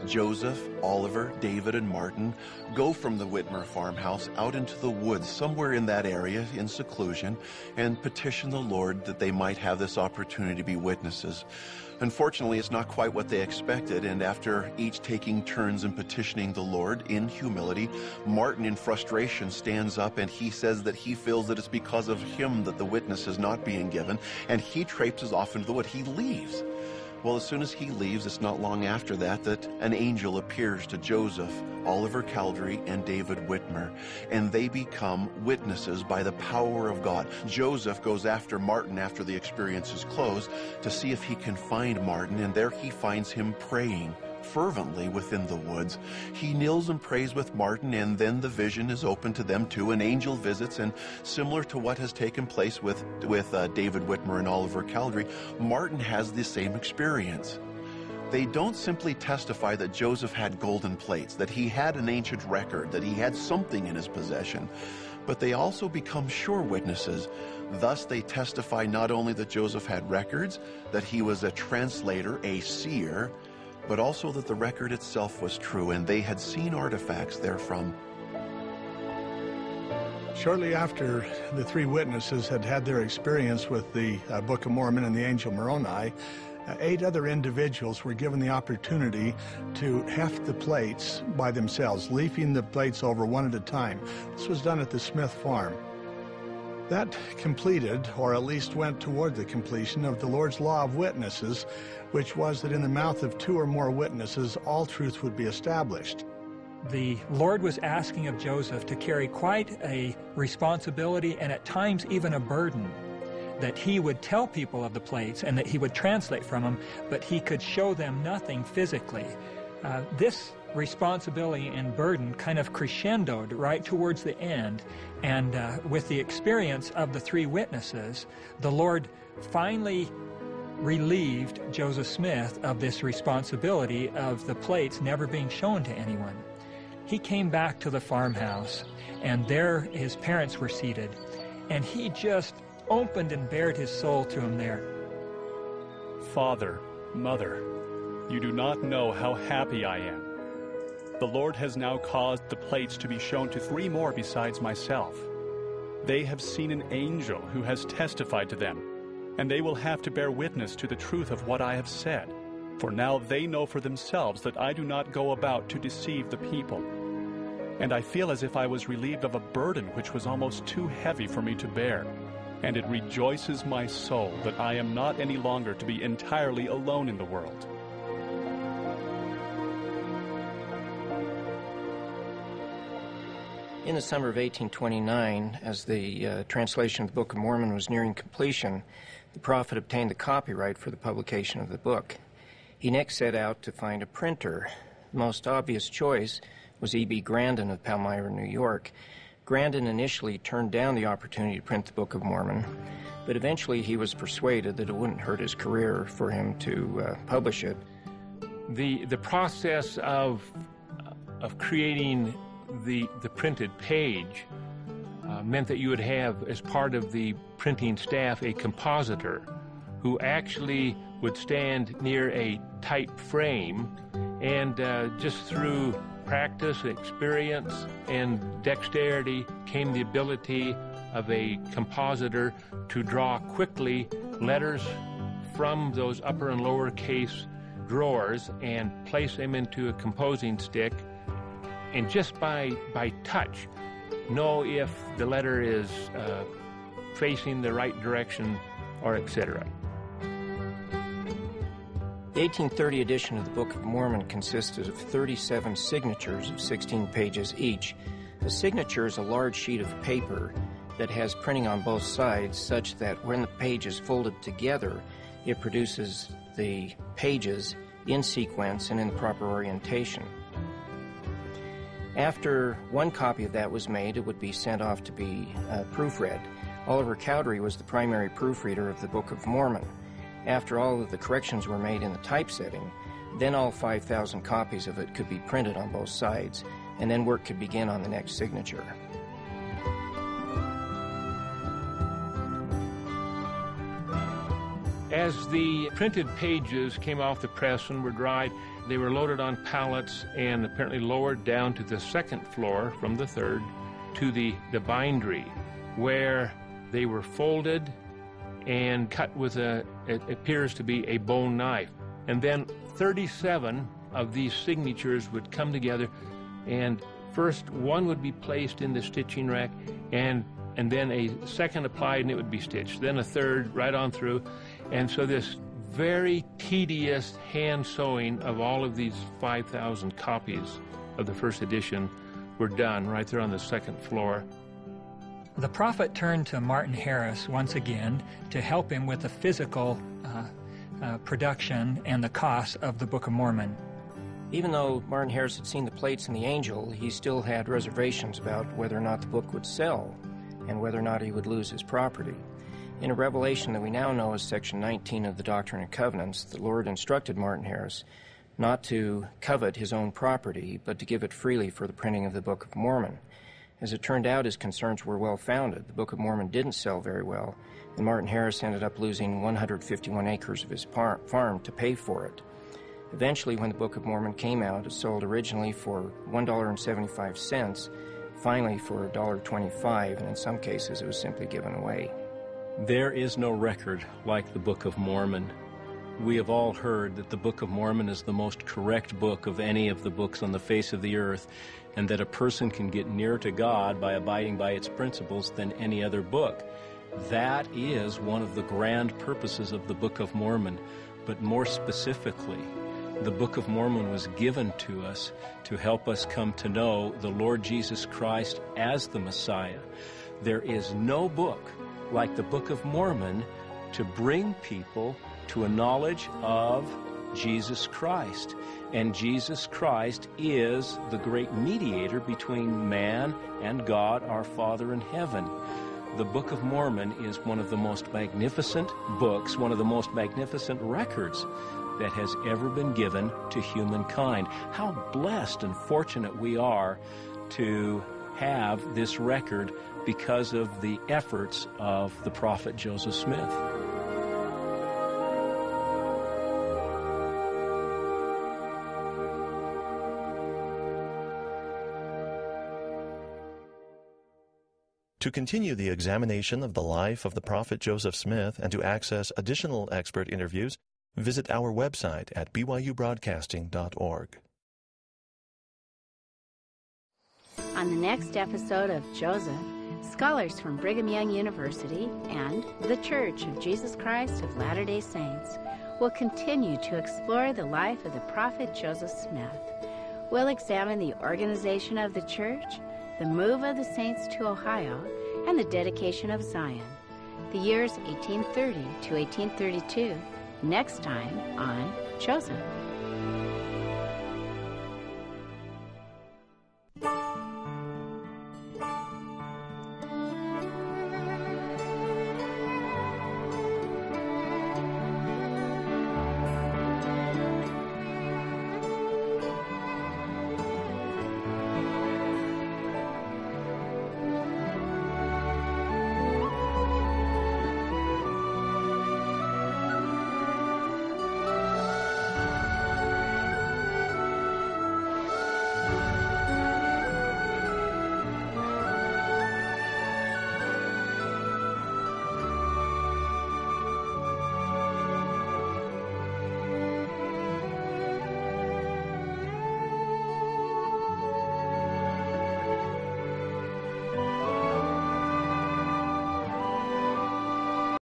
Joseph, Oliver, David, and Martin go from the Whitmer farmhouse out into the woods, somewhere in that area, in seclusion, and petition the Lord that they might have this opportunity to be witnesses. Unfortunately, it's not quite what they expected, and after each taking turns and petitioning the Lord in humility, Martin, in frustration, stands up and he says that he feels that it's because of him that the witness is not being given, and he traipses off into the wood. He leaves. Well, as soon as he leaves, it's not long after that that an angel appears to Joseph, Oliver Cowdery, and David Whitmer, and they become witnesses by the power of God. Joseph goes after Martin after the experience is closed to see if he can find Martin, and there he finds him praying fervently within the woods. He kneels and prays with Martin, and then the vision is open to them too. An angel visits, and similar to what has taken place with David Whitmer and Oliver Cowdery, Martin has the same experience. They don't simply testify that Joseph had golden plates, that he had an ancient record, that he had something in his possession, but they also become sure witnesses. Thus, they testify not only that Joseph had records, that he was a translator, a seer, but also that the record itself was true, and they had seen artifacts therefrom. Shortly after the three witnesses had had their experience with the Book of Mormon and the angel Moroni, 8 other individuals were given the opportunity to heft the plates by themselves, leafing the plates over one at a time. This was done at the Smith farm. That completed, or at least went toward the completion, of the Lord's law of witnesses, which was that in the mouth of 2 or more witnesses, all truth would be established. The Lord was asking of Joseph to carry quite a responsibility and at times even a burden, that he would tell people of the plates and that he would translate from them, but he could show them nothing physically. This responsibility and burden kind of crescendoed right towards the end, and with the experience of the 3 witnesses, the Lord finally relieved Joseph Smith of this responsibility of the plates never being shown to anyone. He came back to the farmhouse, and there his parents were seated, and he just opened and bared his soul to him there. Father, Mother, you do not know how happy I am. The Lord has now caused the plates to be shown to 3 more besides myself. They have seen an angel who has testified to them, and they will have to bear witness to the truth of what I have said. For now they know for themselves that I do not go about to deceive the people. And I feel as if I was relieved of a burden which was almost too heavy for me to bear. And it rejoices my soul that I am not any longer to be entirely alone in the world. In the summer of 1829, as the translation of the Book of Mormon was nearing completion, the prophet obtained the copyright for the publication of the book. He next set out to find a printer. The most obvious choice was E.B. Grandin of Palmyra, New York. Grandin initially turned down the opportunity to print the Book of Mormon, but eventually he was persuaded that it wouldn't hurt his career for him to publish it. The process of creating the printed page meant that you would have, as part of the printing staff, a compositor who actually would stand near a type frame, and just through practice, experience, and dexterity came the ability of a compositor to draw quickly letters from those upper and lower case drawers and place them into a composing stick, and just by touch know if the letter is facing the right direction, or etc. The 1830 edition of the Book of Mormon consisted of 37 signatures of 16 pages each. A signature is a large sheet of paper that has printing on both sides, such that when the page is folded together, it produces the pages in sequence and in the proper orientation. After one copy of that was made, it would be sent off to be proofread. Oliver Cowdery was the primary proofreader of the Book of Mormon. After all of the corrections were made in the typesetting, then all 5,000 copies of it could be printed on both sides, and then work could begin on the next signature. As the printed pages came off the press and were dried, They were loaded on pallets and apparently lowered down to the second floor from the third to the bindery, where they were folded and cut with it appears to be a bone knife. And then 37 of these signatures would come together, and first one would be placed in the stitching rack, and then a second applied and it would be stitched, then a third right on through. And so this very tedious hand sewing of all of these 5,000 copies of the first edition were done right there on the second floor. The prophet turned to Martin Harris once again to help him with the physical production and the cost of the Book of Mormon. Even though Martin Harris had seen the plates and the angel, he still had reservations about whether or not the book would sell and whether or not he would lose his property. In a revelation that we now know as Section 19 of the Doctrine and Covenants, the Lord instructed Martin Harris not to covet his own property, but to give it freely for the printing of the Book of Mormon. As it turned out, his concerns were well-founded. The Book of Mormon didn't sell very well, and Martin Harris ended up losing 151 acres of his farm to pay for it. Eventually, when the Book of Mormon came out, it sold originally for $1.75, finally for $1.25, and in some cases it was simply given away. There is no record like the Book of Mormon. We have all heard that the Book of Mormon is the most correct book of any of the books on the face of the earth, and that a person can get nearer to God by abiding by its principles than any other book. That is one of the grand purposes of the Book of Mormon. But more specifically, the Book of Mormon was given to us to help us come to know the Lord Jesus Christ as the Messiah. There is no book like the Book of Mormon to bring people to a knowledge of Jesus Christ. And Jesus Christ is the great mediator between man and God, our Father in heaven. The Book of Mormon is one of the most magnificent books, one of the most magnificent records that has ever been given to humankind. How blessed and fortunate we are to have this record because of the efforts of the prophet Joseph Smith. To continue the examination of the life of the prophet Joseph Smith and to access additional expert interviews, visit our website at byubroadcasting.org. On the next episode of Joseph, scholars from Brigham Young University and the Church of Jesus Christ of Latter-day Saints will continue to explore the life of the prophet Joseph Smith. We'll examine the organization of the church, the move of the saints to Ohio, and the dedication of Zion, the years 1830 to 1832, next time on Joseph.